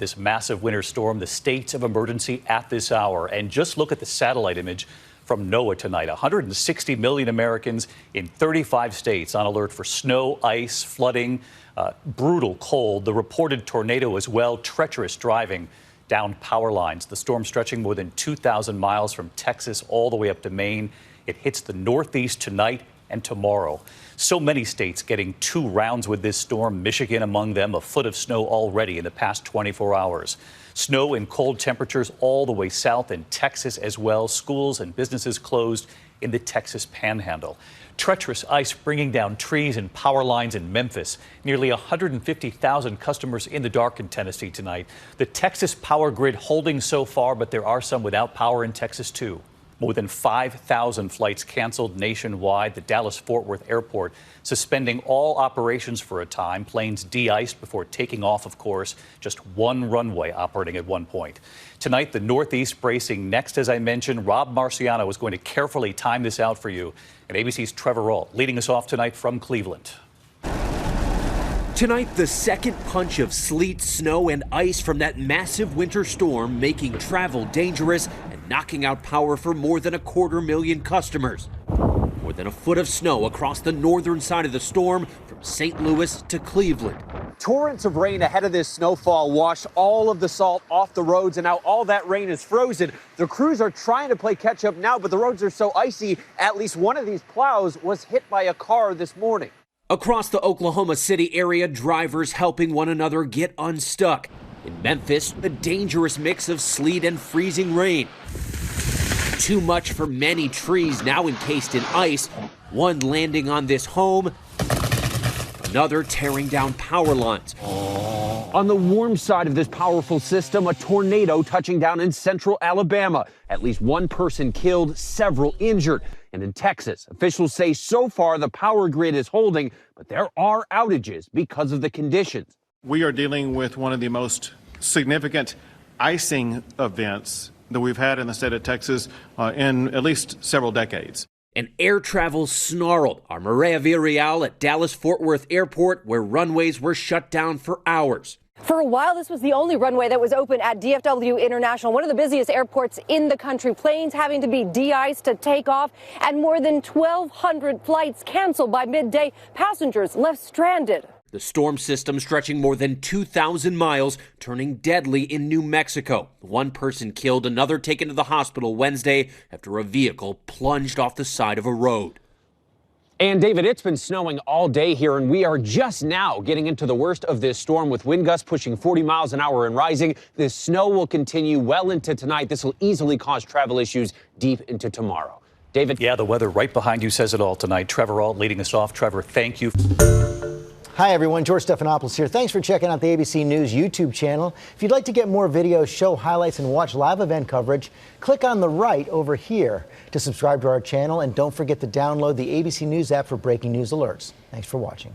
This massive winter storm, the states of emergency at this hour. And just look at the satellite image from NOAA tonight. 160 million Americans in 35 states on alert for snow, ice, flooding, brutal cold, the reported tornado as well, treacherous driving, downed power lines. The storm stretching more than 2,000 miles from Texas all the way up to Maine. It hits the Northeast tonight and tomorrow. So many states getting 2 rounds with this storm, Michigan among them, a foot of snow already in the past 24 hours. Snow and cold temperatures all the way south in Texas as well. Schools and businesses closed in the Texas Panhandle. Treacherous ice bringing down trees and power lines in Memphis. Nearly 150,000 customers in the dark in Tennessee tonight. The Texas power grid holding so far, but there are some without power in Texas too. More than 5,000 flights canceled nationwide. The Dallas-Fort Worth airport suspending all operations for a time. Planes de-iced before taking off, of course. Just one runway operating at one point. Tonight, the Northeast bracing. Next, as I mentioned, Rob Marciano is going to carefully time this out for you. And ABC's Trevor Ault leading us off tonight from Cleveland. Tonight, the second punch of sleet, snow, and ice from that massive winter storm making travel dangerous and knocking out power for more than 250,000 customers. More than a foot of snow across the northern side of the storm from St. Louis to Cleveland. Torrents of rain ahead of this snowfall washed all of the salt off the roads, and now all that rain is frozen. The crews are trying to play catch up now, but the roads are so icy, at least one of these plows was hit by a car this morning. Across the Oklahoma City area, drivers helping one another get unstuck. In Memphis, a dangerous mix of sleet and freezing rain. Too much for many trees now encased in ice, one landing on this home, another tearing down power lines. On the warm side of this powerful system, a tornado touching down in central Alabama. At least one person killed, several injured. And in Texas, officials say so far the power grid is holding, but there are outages because of the conditions. We are dealing with one of the most significant icing events that we've had in the state of Texas in at least several decades. And air travel snarled. Our Maria Villarreal at Dallas-Fort Worth Airport, where runways were shut down for hours. For a while, this was the only runway that was open at DFW International, one of the busiest airports in the country. Planes having to be de-iced to take off, and more than 1,200 flights canceled by midday. Passengers left stranded. The storm system stretching more than 2,000 miles, turning deadly in New Mexico. One person killed, another taken to the hospital Wednesday after a vehicle plunged off the side of a road. And David, it's been snowing all day here, and we are just now getting into the worst of this storm with wind gusts pushing 40 miles an hour and rising. This snow will continue well into tonight. This will easily cause travel issues deep into tomorrow. David? Yeah, the weather right behind you says it all tonight. Trevor Ault leading us off. Trevor, thank you. Hi, everyone. George Stephanopoulos here. Thanks for checking out the ABC News YouTube channel. If you'd like to get more videos, show highlights, and watch live event coverage, click on the right over here to subscribe to our channel. And don't forget to download the ABC News app for breaking news alerts. Thanks for watching.